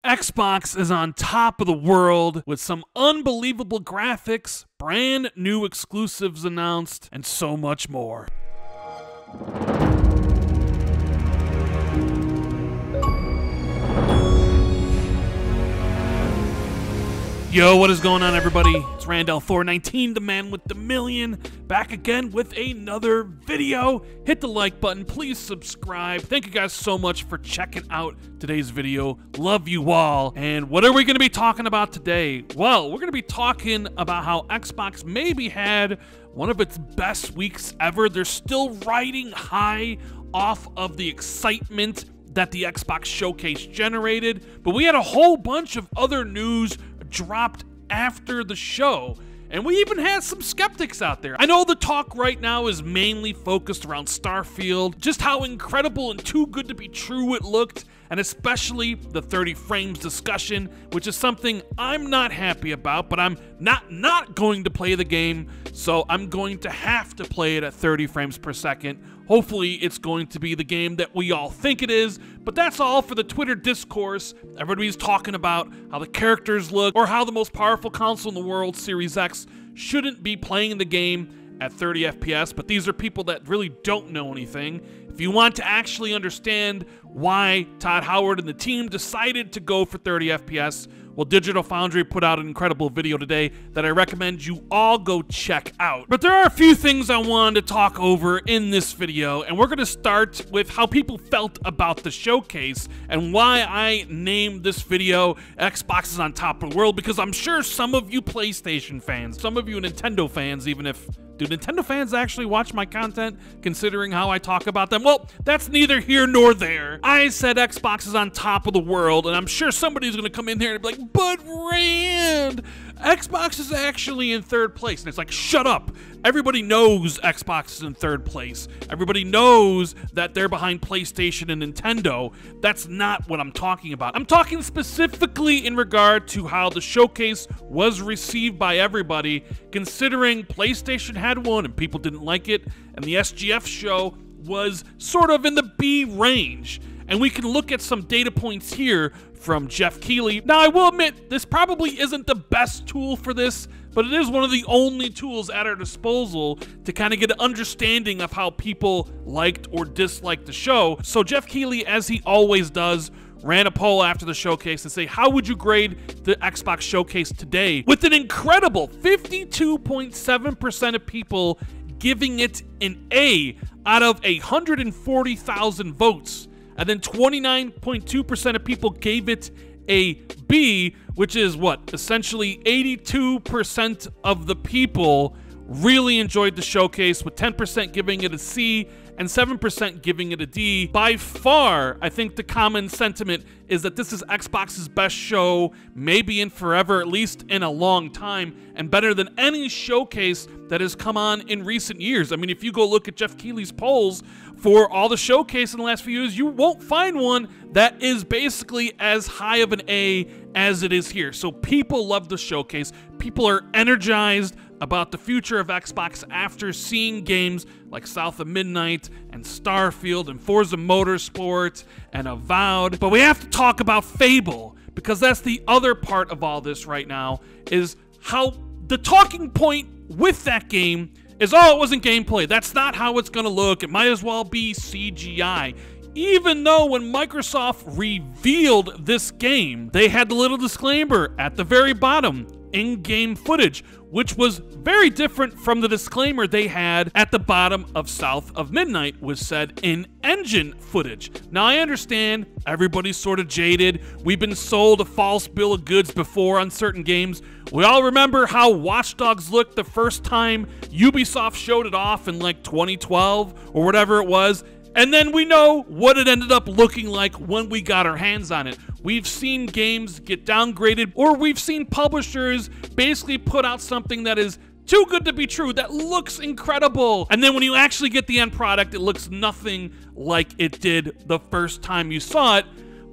Xbox is on top of the world with some unbelievable graphics, brand new exclusives announced, and so much more. Yo, what is going on, everybody? It's Randall419, the man with the million, back again with another video. Hit the like button, please subscribe. Thank you guys so much for checking out today's video. Love you all. And what are we going to be talking about today? Well, we're going to be talking about how Xbox maybe had one of its best weeks ever. They're still riding high off of the excitement that the Xbox Showcase generated, but we had a whole bunch of other news dropped after the show, and we even had some skeptics out there. I know the talk right now is mainly focused around Starfield, just how incredible and too good to be true it looked, and especially the 30 frames discussion, which is something I'm not happy about, but I'm not going to play the game, so I'm going to have to play it at 30 frames per second. Hopefully it's going to be the game that we all think it is, but that's all for the Twitter discourse. Everybody's talking about how the characters look, or how the most powerful console in the world, Series X, shouldn't be playing the game at 30 FPS, but these are people that really don't know anything. If you want to actually understand why Todd Howard and the team decided to go for 30 FPS, well, Digital Foundry put out an incredible video today that I recommend you all go check out. But there are a few things I wanted to talk over in this video, and we're going to start with how people felt about the showcase and why I named this video Xbox is on top of the world, because I'm sure some of you PlayStation fans, some of you Nintendo fans, even if... do Nintendo fans actually watch my content, considering how I talk about them? Well, that's neither here nor there. I said Xbox is on top of the world, and I'm sure somebody's going to come in here and be like, but Rand, Xbox is actually in third place. And it's like, shut up. Everybody knows Xbox is in third place. Everybody knows that they're behind PlayStation and Nintendo. That's not what I'm talking about. I'm talking specifically in regard to how the showcase was received by everybody, considering PlayStation had one and people didn't like it, and the SGF show was sort of in the B range. And we can look at some data points here from Jeff Keeley. Now, I will admit, this probably isn't the best tool for this, but it is one of the only tools at our disposal to kind of get an understanding of how people liked or disliked the show. So Jeff Keeley, as he always does, ran a poll after the showcase to say, how would you grade the Xbox Showcase today? With an incredible 52.7% of people giving it an A out of 140,000 votes. And then 29.2% of people gave it a B, which is what? Essentially 82% of the people really enjoyed the showcase, with 10% giving it a C and 7% giving it a D. By far, I think the common sentiment is that this is Xbox's best show, maybe in forever, at least in a long time, and better than any showcase that has come on in recent years. I mean, if you go look at Jeff Keeley's polls for all the showcase in the last few years, you won't find one that is basically as high of an A as it is here. So people love the showcase. People are energized about the future of Xbox after seeing games like South of Midnight and Starfield and Forza Motorsport and Avowed. But we have to talk about Fable, because that's the other part of all this right now, is how the talking point with that game is, oh, it wasn't gameplay. That's not how it's going to look. It might as well be CGI. Even though when Microsoft revealed this game, they had the little disclaimer at the very bottom, in-game footage, which was very different from the disclaimer they had at the bottom of South of Midnight, which said in-engine footage. Now, I understand everybody's sort of jaded. We've been sold a false bill of goods before on certain games. We all remember how Watch Dogs looked the first time Ubisoft showed it off in like 2012 or whatever it was. And then we know what it ended up looking like when we got our hands on it. We've seen games get downgraded, or we've seen publishers basically put out something that is too good to be true, that looks incredible. And then when you actually get the end product, it looks nothing like it did the first time you saw it.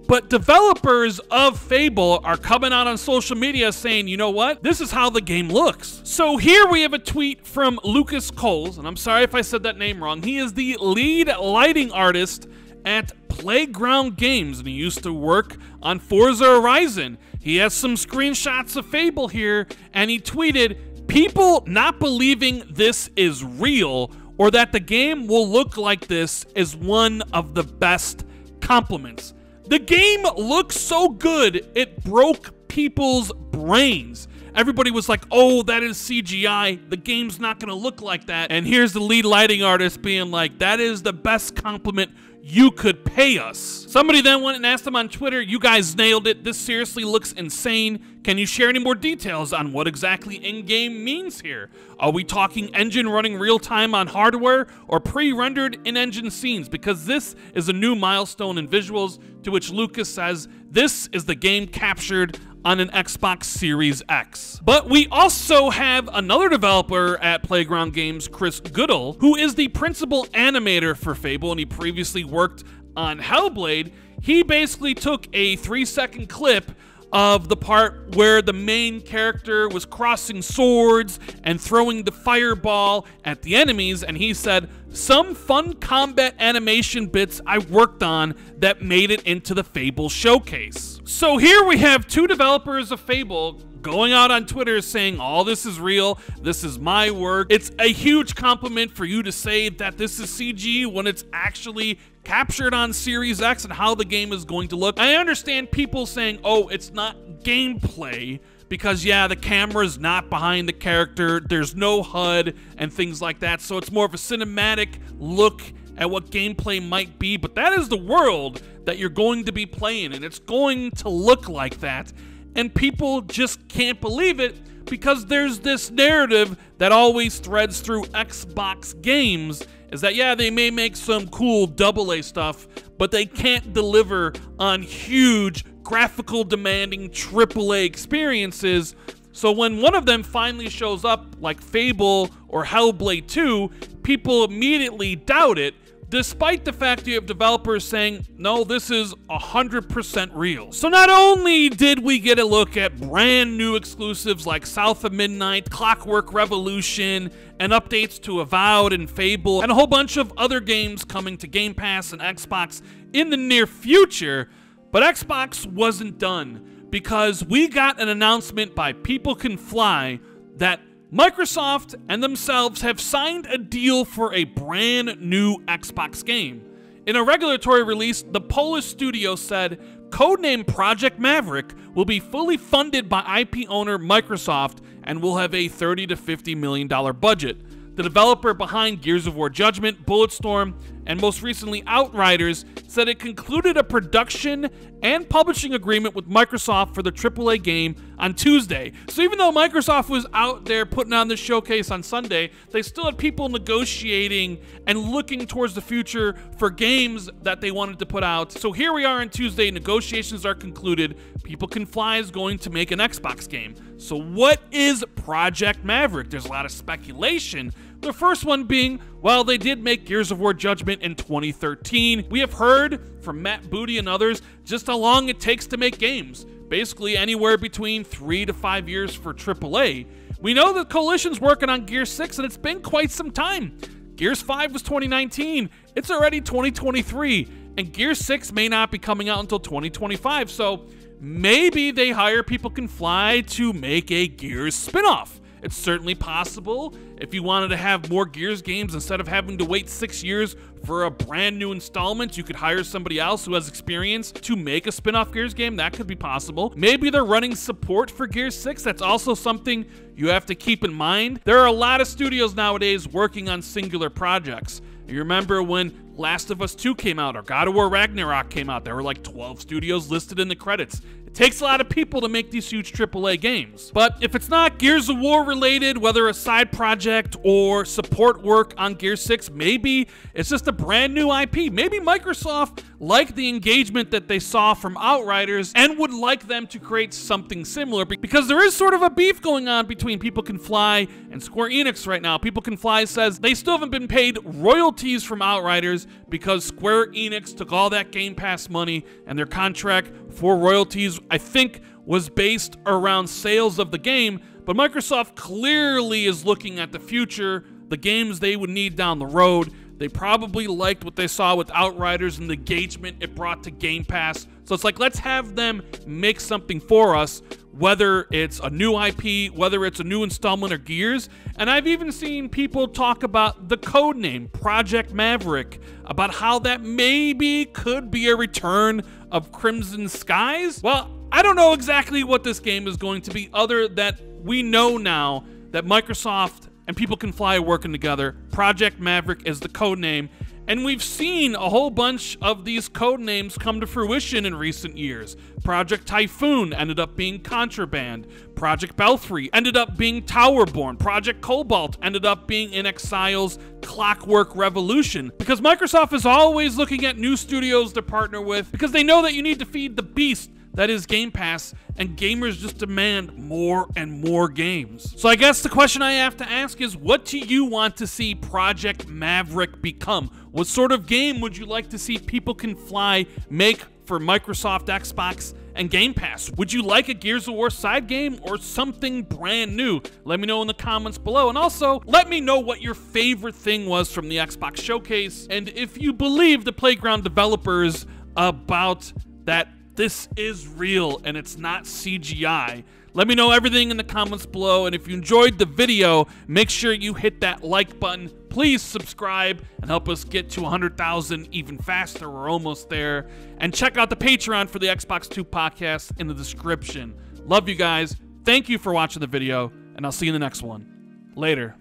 But developers of Fable are coming out on social media saying, you know what? This is how the game looks. So here we have a tweet from Lucas Coles, and I'm sorry if I said that name wrong. He is the lead lighting artist at Playground Games, and he used to work on Forza Horizon. He has some screenshots of Fable here, and he tweeted, "People not believing this is real or that the game will look like this is one of the best compliments. The game looks so good, it broke people's brains. Everybody was like, oh, that is CGI. The game's not going to look like that." And here's the lead lighting artist being like, "That is the best compliment you could pay us." Somebody then went and asked him on Twitter, "You guys nailed it. This seriously looks insane. Can you share any more details on what exactly in-game means here? Are we talking engine running real-time on hardware or pre-rendered in-engine scenes? Because this is a new milestone in visuals," to which Lucas says, "This is the game captured on an Xbox Series X." But we also have another developer at Playground Games, Chris Goodall, who is the principal animator for Fable, and he previously worked on Hellblade. He basically took a 3-second clip of the part where the main character was crossing swords and throwing the fireball at the enemies, and he said, "Some fun combat animation bits I worked on that made it into the Fable showcase." So here we have two developers of Fable going out on Twitter saying, "All this is real, this is my work." It's a huge compliment for you to say that this is CG when it's actually captured on Series X and how the game is going to look. I understand people saying, oh, it's not gameplay, because yeah, the camera's not behind the character, there's no HUD and things like that, so it's more of a cinematic look at what gameplay might be, but that is the world that you're going to be playing, and it's going to look like that. And people just can't believe it because there's this narrative that always threads through Xbox games, is that yeah, they may make some cool AA stuff, but they can't deliver on huge, graphical demanding AAA experiences. So when one of them finally shows up, like Fable or Hellblade 2, people immediately doubt it, despite the fact you have developers saying, no, this is 100% real. So not only did we get a look at brand new exclusives like South of Midnight, Clockwork Revolution, and updates to Avowed and Fable, and a whole bunch of other games coming to Game Pass and Xbox in the near future, but Xbox wasn't done, because we got an announcement by People Can Fly that Microsoft and themselves have signed a deal for a brand new Xbox game. In a regulatory release, the Polish studio said, codename Project Maverick will be fully funded by IP owner Microsoft and will have a $30 to $50 million budget. The developer behind Gears of War Judgment, Bulletstorm, and most recently Outriders said it concluded a production and publishing agreement with Microsoft for the AAA game on Tuesday. So even though Microsoft was out there putting on this showcase on Sunday, they still had people negotiating and looking towards the future for games that they wanted to put out. So here we are on Tuesday, negotiations are concluded. People Can Fly is going to make an Xbox game. So what is Project Maverick? There's a lot of speculation. The first one being, well, they did make Gears of War Judgment in 2013. We have heard from Matt Booty and others just how long it takes to make games. Basically anywhere between 3 to 5 years for AAA. We know that Coalition's working on Gears 6 and it's been quite some time. Gears 5 was 2019. It's already 2023. And Gears 6 may not be coming out until 2025. So maybe they hire People Can Fly to make a Gears spinoff. It's certainly possible. If you wanted to have more Gears games, instead of having to wait 6 years for a brand new installment, you could hire somebody else who has experience to make a spin-off Gears game. That could be possible. Maybe they're running support for Gears 6. That's also something you have to keep in mind. There are a lot of studios nowadays working on singular projects. You remember when Last of Us 2 came out or God of War Ragnarok came out, there were like 12 studios listed in the credits. It takes a lot of people to make these huge AAA games. But if it's not Gears of War related, whether a side project or support work on Gears 6, maybe it's just a brand new IP. Maybe Microsoft liked the engagement that they saw from Outriders and would like them to create something similar, because there is sort of a beef going on between People Can Fly and Square Enix right now. People Can Fly says they still haven't been paid royalties from Outriders because Square Enix took all that Game Pass money, and their contract for royalties, I think, was based around sales of the game. But Microsoft clearly is looking at the future, the games they would need down the road. They probably liked what they saw with Outriders and the engagement it brought to Game Pass. So it's like, let's have them make something for us, whether it's a new IP, whether it's a new installment or Gears. And I've even seen people talk about the code name, Project Maverick, about how that maybe could be a return of Crimson Skies. Well, I don't know exactly what this game is going to be, other that we know now that Microsoft and People Can Fly are working together. Project Maverick is the code name. And we've seen a whole bunch of these code names come to fruition in recent years. Project Typhoon ended up being Contraband. Project Belfry ended up being Towerborn. Project Cobalt ended up being In Exile's Clockwork Revolution. Because Microsoft is always looking at new studios to partner with, because they know that you need to feed the beast that is Game Pass, and gamers just demand more and more games. So I guess the question I have to ask is, what do you want to see Project Maverick become? What sort of game would you like to see People Can Fly make for Microsoft, Xbox, and Game Pass? Would you like a Gears of War side game or something brand new? Let me know in the comments below. And also, let me know what your favorite thing was from the Xbox Showcase, and if you believe the Playground developers about that this is real and it's not CGI. Let me know everything in the comments below, and if you enjoyed the video, make sure you hit that like button. Please subscribe and help us get to 100,000 even faster. We're almost there. And check out the Patreon for the Xbox 2 podcast in the description. Love you guys. Thank you for watching the video, and I'll see you in the next one. Later.